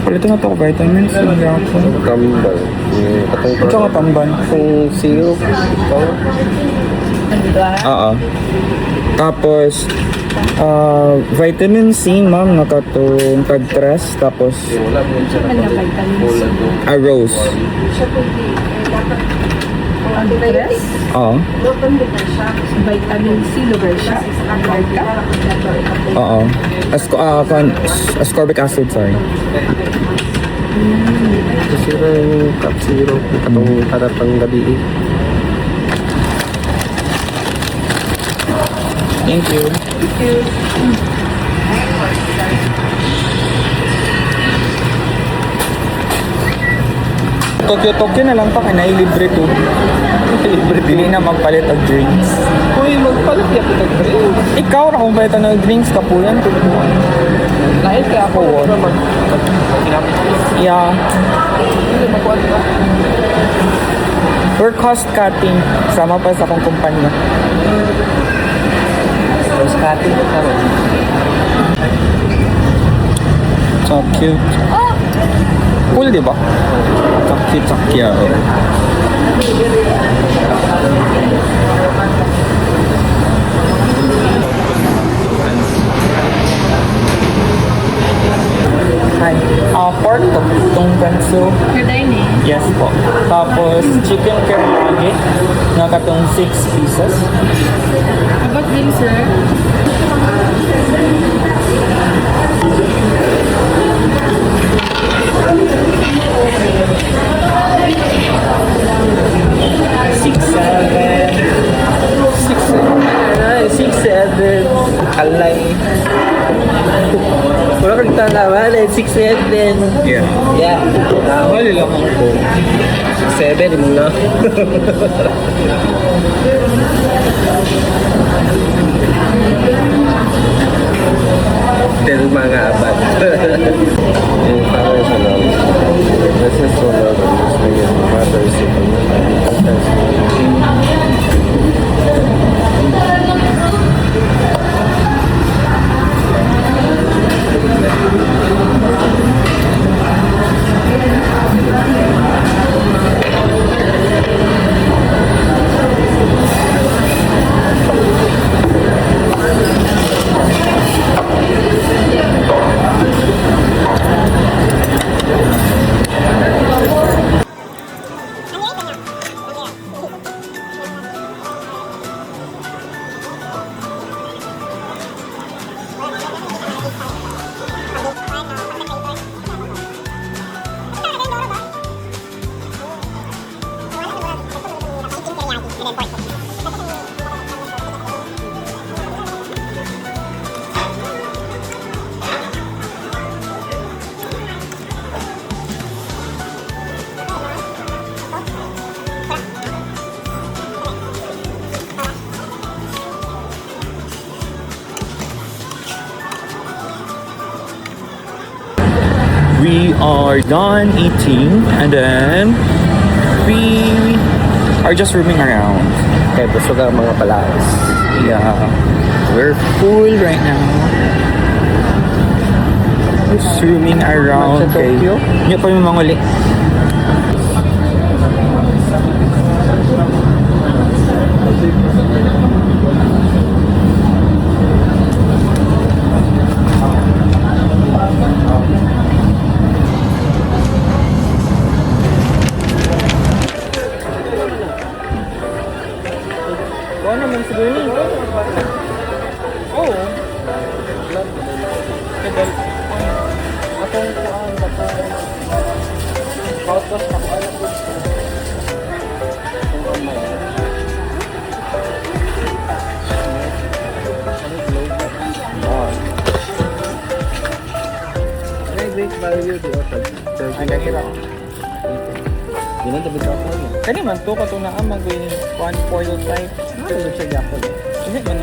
Ito na to, vitamins. Tambal. Ito ka tamban. Kung zero, Oo. Tapos, vitamin C, ma'am, nakatong tag-tres. Tapos, a rose. Oo. Vitamin C, lugar siya. Oo. Ascorbic acid, sorry. zero yung cup zero. Katong harapang gabi eh. Thank you. Tokyo na lang pa kaya libre to. Libre dili na magpalit og drinks. Uy, magpalit yan pinag-drink. Ikaw ra kung palit ng drinks kapuyan to. Lahit ka ako. Yeah. We're cost cutting. Sama pa sa akong kumpanya. Mas cutting ko ka rin. So cute. Cool, di ba? So cute, so cute. Hi. Pork tong ganso. Your dining. Yes po. Tapos chicken curry nugget na katong 6 pieces. About din, sir? Six, seven. Alay. Wala kang tanawan eh. 6-7. Yeah. Yeah. Wala lang ako. 7 mo na. Del mga abad. Yung parang sa lang. This is so low. This is mother We are done eating and then we are just roaming around. Okay, busog ang mga palaas. Yeah, we're full right now. Just roaming around. Sa Tokyo? Hindi pa yung mga uli. Naman siguro ni. Oh. Kadal. Atong kuan Autos na ko alam ko. Great value di otak. Ay kahira. Yun ang tabi ako niya. Kani man to kato na amang going 145. Ano siya yapon? Hindi man.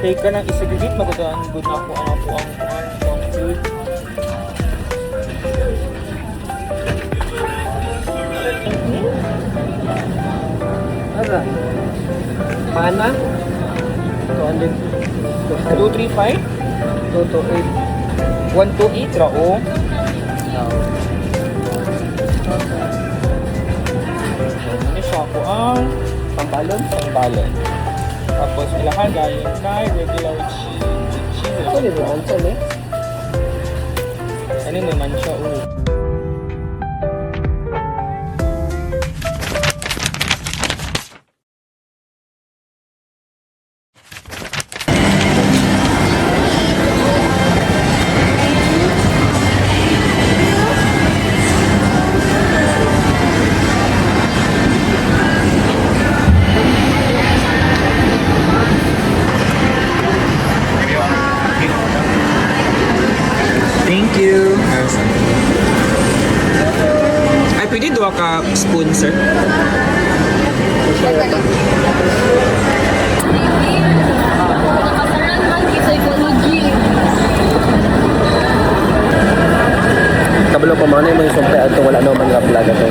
Take ka ng isagigit, magandaan good na ako ang food. Ano? Mana? Ito. 235? 128 ra o. Ini siya ako ang pambalon. Tapos ilahan gayon kay regular cheese. Ito din mo, ansan eh. Ano naman siya o. Thank you. Ay, pwede doon ka spoon, sir? Nakasaran man psychology. Kabalo pa man yung sumpay ato wala naman nga vlog ato.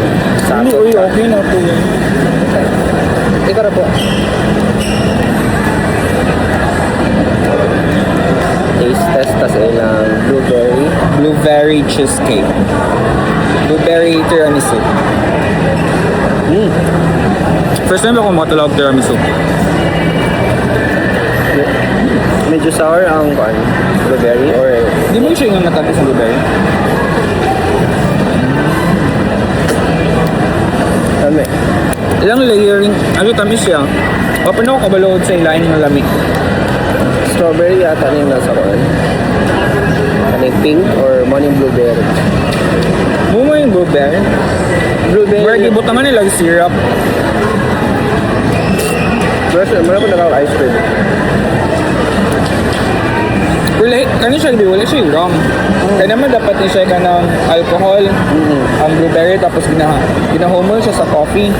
Hindi, uy, okay na po. Ikaw na po. Taste test tas ilang blueberry. Blueberry cheesecake. Blueberry tiramisu. First time ako matulog tiramisu. Medyo sour ang blueberry or Di mo siya yung natapos sa blueberry? ano Ilang layering, ano tamis siya? O paano ako kabalood sa ilain ng lamig? strawberry yata na yung nasa koon. Ano yung pink or morning blueberry? Mo yung blueberry? Blueberry. Where gibot naman nilang syrup. Meron ko nakaw ice cream. Wala, kani siya, di wala siya yung rum. Kaya naman dapat niya siya ka ng alcohol, ang blueberry, tapos ginahumol siya sa coffee.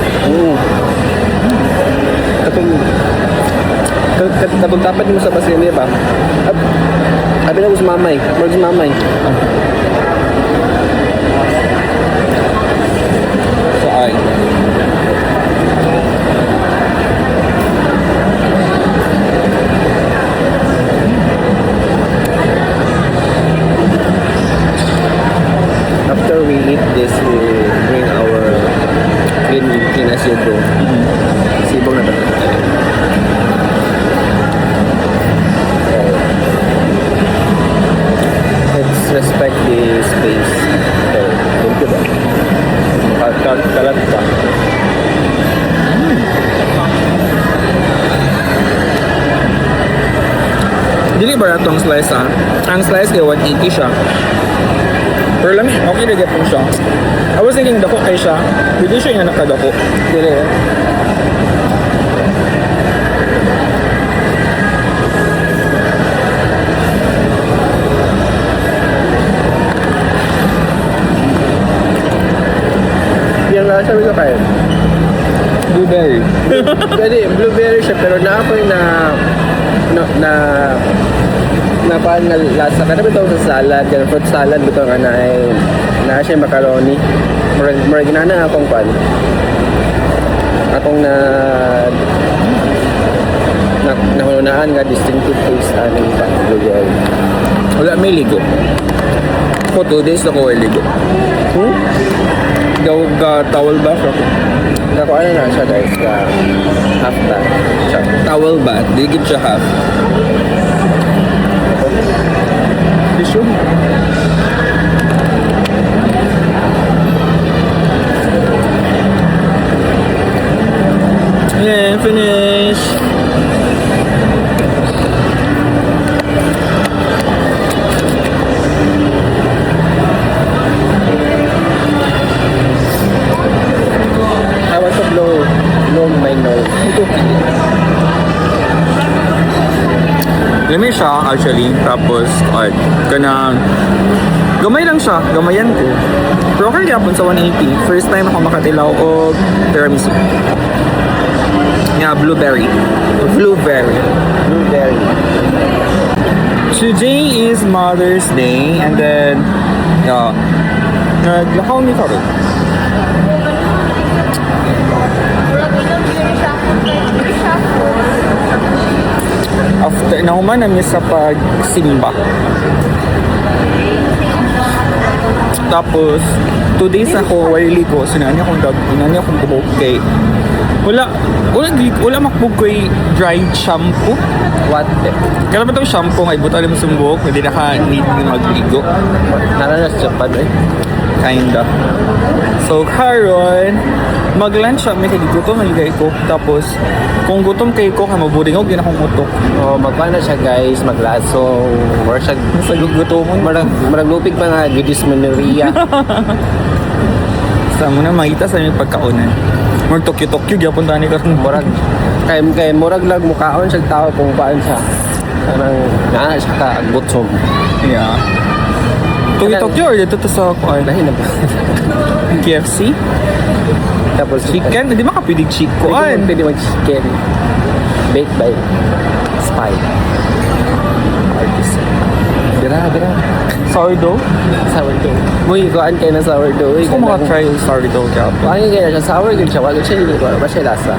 Katong dapat mo sa basilya ba? Abi na ko sa mamay. Marag sa mamay. So, ay. After we eat this, we bring our kinasido. Sibong na ba? Let's respect the space. So, thank you ba? Kalat ka. Dili barato ang slice ha. Ang slice kay 180 siya. Pero lami, okay na po siya. I was thinking dako kay siya. Hindi siya yung nakadako. Dili eh. Yung sabi ko kayo, Blueberry. pwede, blueberry siya, pero naapoy na parang na lasa ka na bitaw sa salad, yung fruit salad bitaw nga na siya macaroni. Murag na akong pan. Akong nahunaan nga distinctive taste aning pan blueberry. Wala, may ligo. For 2 days na ko ay ligo. Towel bath ako. Nakuha na siya guys, half time. Towel bath, di give siya half. Tissue? Yeah, finish. I want to blow my nose. Lami siya actually, tapos kanang gamay lang siya, gamayan ko. Pero okay yapon sa 180. First time ako makatilaw o tiramisu. Yeah, blueberry. Blueberry. Today is Mother's Day and then naglakaw ni Karo. nahuman na miss sa pagsimba. Tapos, 2 days ako wali ko. So, inani akong buhok kay wala makbog ko'y dried shampoo. What the? Kaya ba itong shampoo nga ibutan mo sa buhok, hindi na ka need na magligo. Naranas Japan eh. Kinda. So, karon mag-lunch may kagigutom, maligay ko. Tapos, kung gutom kay ko, maburingog, yun akong utok. Oh, magpana siya guys, maglaso. Or siya, Sa gutomon. marag lupig pa nga, dysmenorrhea. Sa mo na makita sa yung pagkaunan. More Tokyo, gyapon tani karon. Murag, kay murag lang mukhaon siya tao kung paan siya. Parang, naa siya ka, gutom. Yeah. Tokyo or dito to sa kuan? Dahil na ba? KFC? Tapos, Chicken? Hindi makapilig chicken. Pwede mag-chicken. Baked by Spy. Artist. Dira. Sourdough? Sourdough. Muy, kuhaan kayo ng sourdough. Gusto ko makatry yung sourdough gyapon. Kuhaan kayo siya, sour good siya. Wala siya, hindi ko. Ba siya lasa?